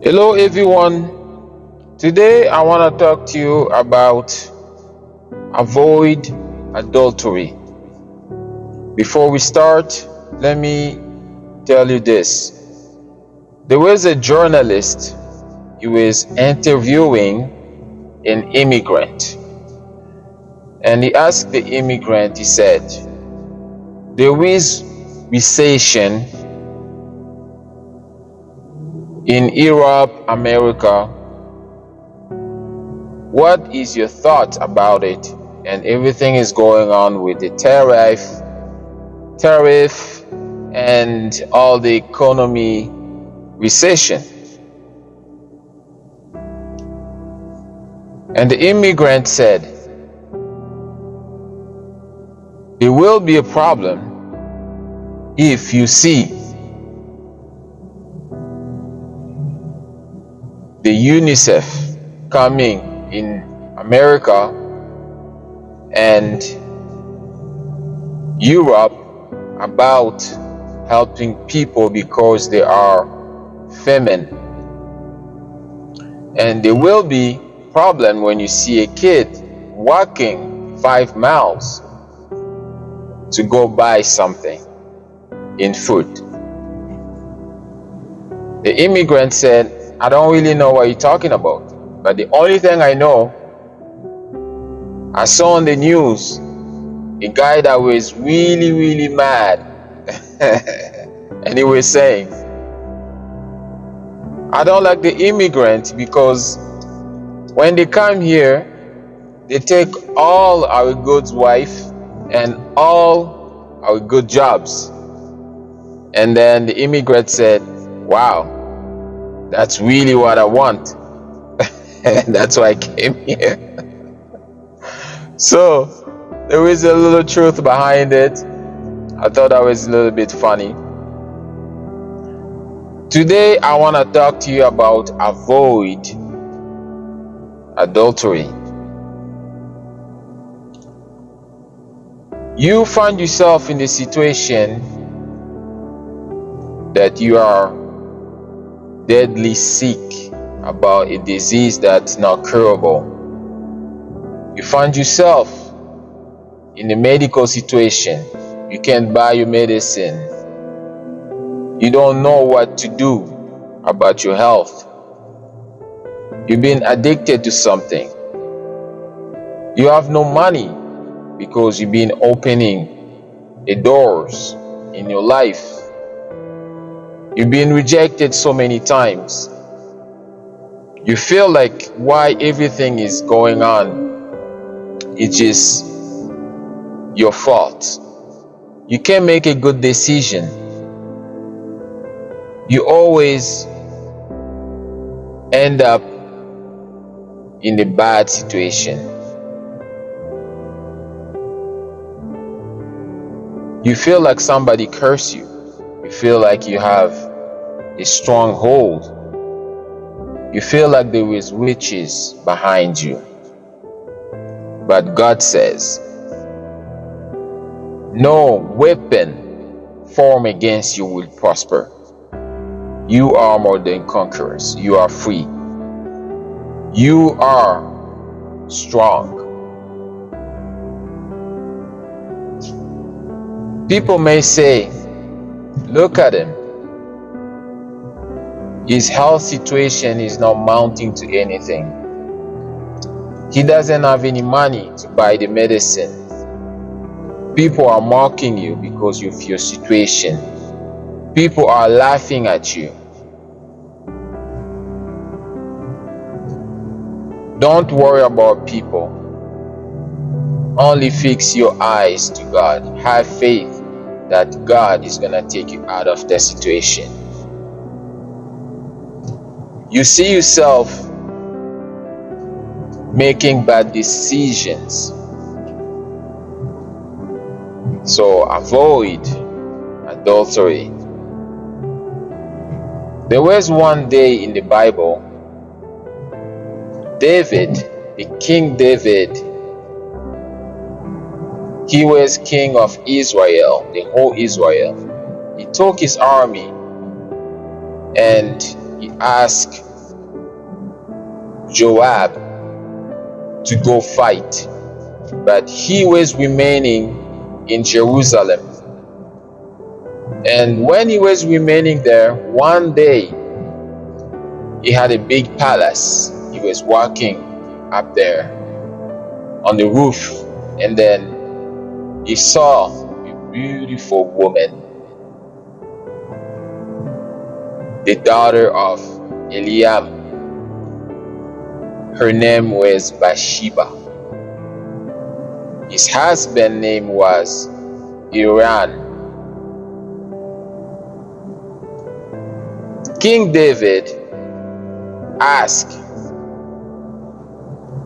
Hello, everyone. Today, I want to talk to you about avoid adultery. Before we start, let me tell you this. There was a journalist, he was interviewing an immigrant, and he asked the immigrant, he said, there is recession in Europe, America. What is your thought about it? And everything is going on with the tariff and all the economy recession. And the immigrant said, there will be a problem if you see the UNICEF coming in America and Europe about helping people because they are feminine. And there will be problem when you see a kid walking 5 miles to go buy something in food. The immigrant said, I don't really know what you're talking about, but the only thing I know, I saw on the news a guy that was really mad and he was saying, I don't like the immigrant because when they come here, they take all our good wife and all our good jobs. And then the immigrant said, wow, that's really what I want. And that's why I came here. So there is a little truth behind it. I thought that was a little bit funny. Today I want to talk to you about avoid adultery. You find yourself in the situation that you are deadly sick about a disease that's not curable. You find yourself in a medical situation. You can't buy your medicine. You don't know what to do about your health. You've been addicted to something. You have no money because you've been opening the doors in your life. You've been rejected so many times. You feel like why everything is going on, it's just your fault. You can't make a good decision. You always end up in a bad situation. You feel like somebody cursed you. You feel like you have a stronghold. You feel like there is witches behind you. But God says, no weapon formed against you will prosper. You are more than conquerors. You are free. You are strong. People may say, look at him. His health situation is not mounting to anything. He doesn't have any money to buy the medicine. People are mocking you because of your situation. People are laughing at you. Don't worry about people. Only fix your eyes to God. Have faith that God is going to take you out of that situation. You see yourself making bad decisions. So avoid adultery. There was one day in the Bible, David, the King David, he was king of Israel, the whole Israel. He took his army and he asked Joab to go fight, but he was remaining in Jerusalem. And when he was remaining there, one day he had a big palace. He was walking up there on the roof, and then he saw a beautiful woman, the daughter of Eliam. Her name was Bathsheba. His husband's name was Iran. King David asked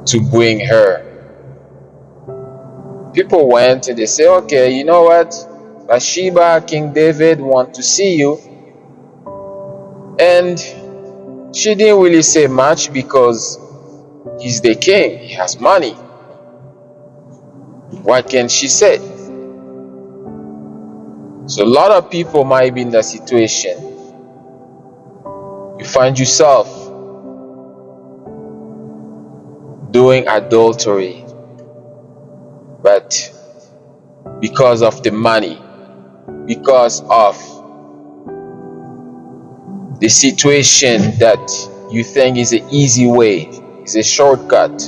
to bring her. People went and they say, okay, you know what? Bathsheba, King David want to see you. And she didn't really say much because he's the king, he has money. What can she say? So a lot of people might be in that situation. You find yourself doing adultery, but because of the money, because of the situation that you think is an easy way, is a shortcut,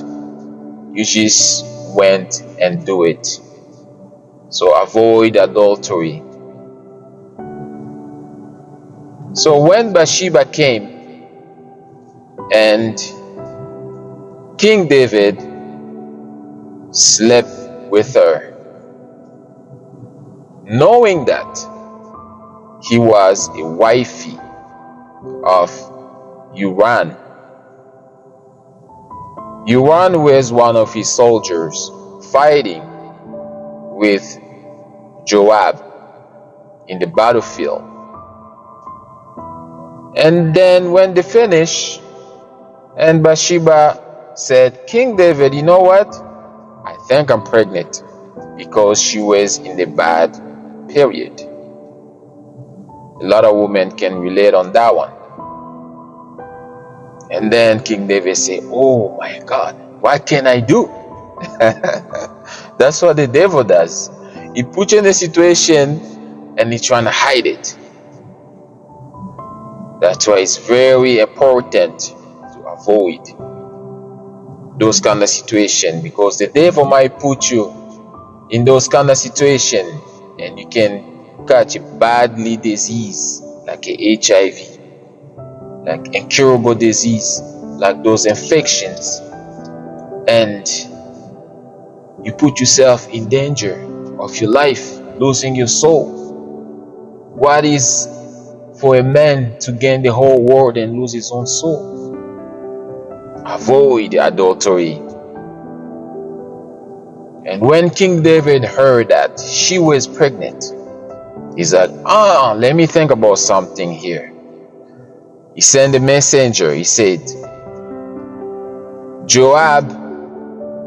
you just went and do it. So avoid adultery. So when Bathsheba came and King David slept with her, knowing that he was a wifey of Uran. Uran was one of his soldiers fighting with Joab in the battlefield. And then when they finished, and Bathsheba said, King David, you know what? I think I'm pregnant, because she was in the bad period. A lot of women can relate on that one. And then King David said, oh my God, what can I do? That's what the devil does. He puts you in a situation and he's trying to hide it. That's why it's very important to avoid those kind of situations, because the devil might put you in those kind of situations and you can catch a badly disease like a HIV, like incurable disease, like those infections, and you put yourself in danger of your life, losing your soul. What is for a man to gain the whole world and lose his own soul? Avoid adultery. And when King David heard that she was pregnant, he said, let me think about something here. He sent a messenger. He said, Joab,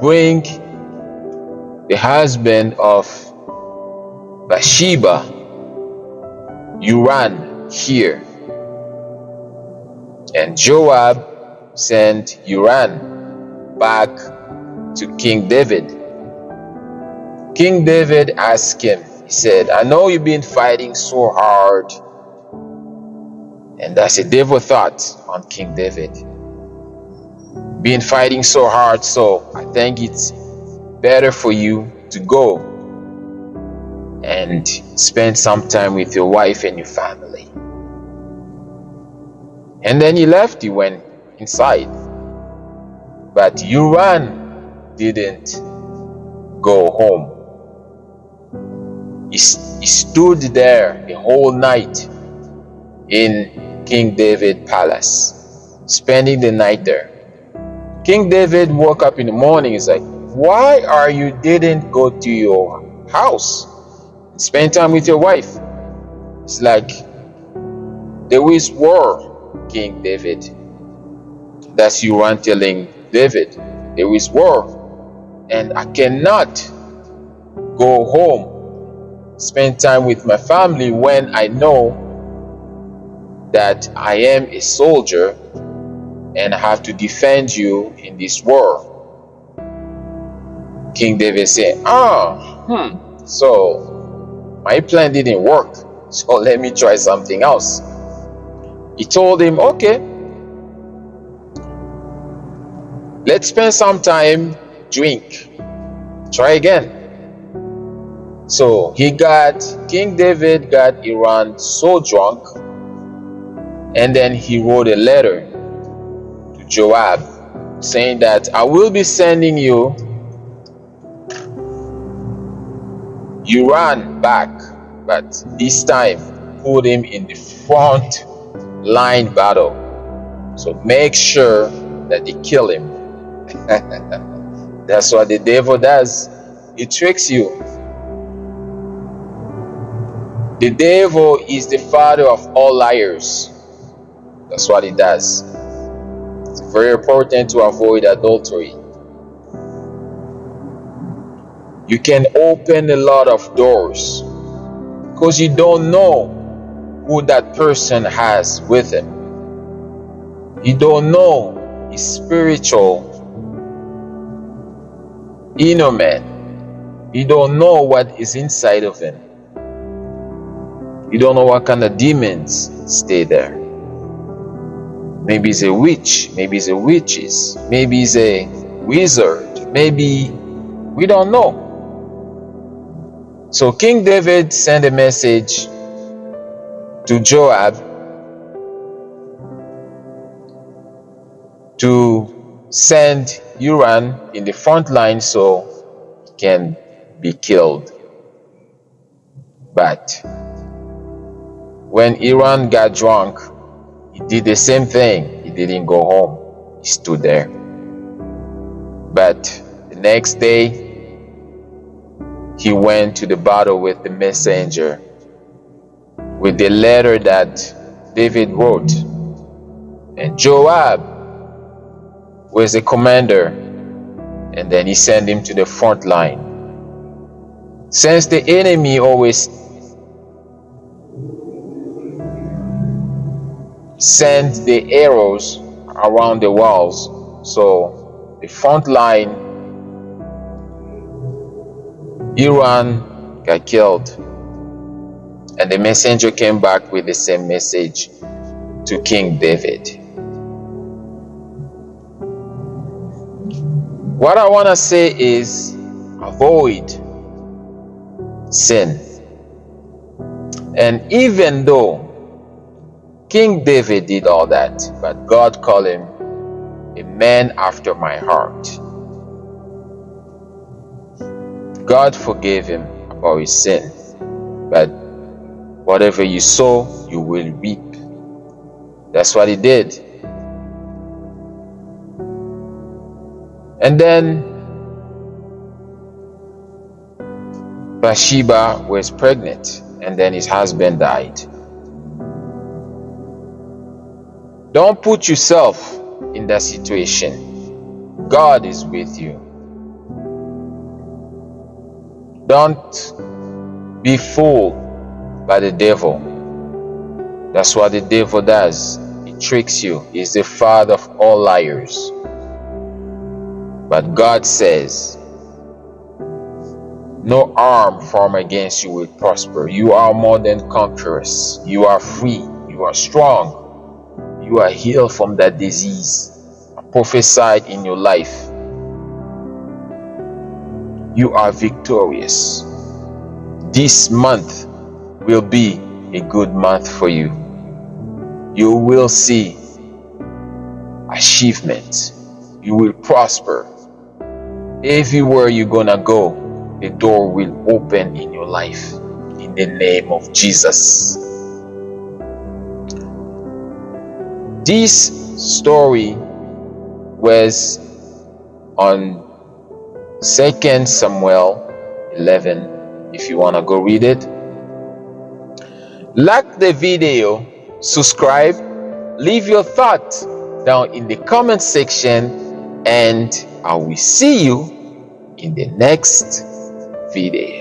bring the husband of Bathsheba, Uran, here. And Joab sent Uran back to King David. King David asked him, he said, I know you've been fighting so hard. And that's a devil thought on King David. Been fighting so hard, so I think it's better for you to go and spend some time with your wife and your family. And then he left, he went inside. But Uran didn't go home. He stood there the whole night in King David's palace, spending the night there. King David woke up in the morning. He's like, why are you didn't go to your house and spend time with your wife? It's like, there is war, King David. That's Uran telling David, there is war, and I cannot go home, spend time with my family when I know that I am a soldier and have to defend you in this war. King David said, so my plan didn't work, so let me try something else. He told him, okay, let's spend some time, drink, try again. So King David got Iran so drunk, and then he wrote a letter to Joab saying that I will be sending you Iran back, but this time put him in the front line battle. So make sure that they kill him. That's what the devil does. He tricks you. The devil is the father of all liars. That's what he does. It's very important to avoid adultery. You can open a lot of doors because you don't know who that person has with him. You don't know his spiritual inner man. You don't know what is inside of him. You don't know what kind of demons stay there. Maybe he's a witch, maybe he's a witches, maybe he's a wizard, maybe we don't know. So King David sent a message to Joab to send Iran in the front line so he can be killed. But when Iran got drunk, he did the same thing. He didn't go home. He stood there. But the next day, he went to the battle with the messenger, with the letter that David wrote. And Joab was the commander, and then he sent him to the front line. Since the enemy always sends the arrows around the walls, so the front line, Iran got killed, and the messenger came back with the same message to King David. What I want to say is avoid sin. And even though King David did all that, but God called him a man after my heart. God forgave him about his sin, but whatever you sow, you will reap. That's what he did. And then Bathsheba was pregnant, and then his husband died. Don't put yourself in that situation. God is with you. Don't be fooled by the devil. That's what the devil does. He tricks you. He's the father of all liars. But God says, no arm formed against you will prosper. You are more than conquerors. You are free. You are strong. You are healed from that disease prophesied in your life. You are victorious. This month will be a good month for you. You will see achievement. You will prosper. Everywhere you're gonna go, the door will open in your life. In the name of Jesus. This story was on 2 Samuel 11, if you want to go read it. Like the video, subscribe, leave your thoughts down in the comment section, and I will see you in the next video.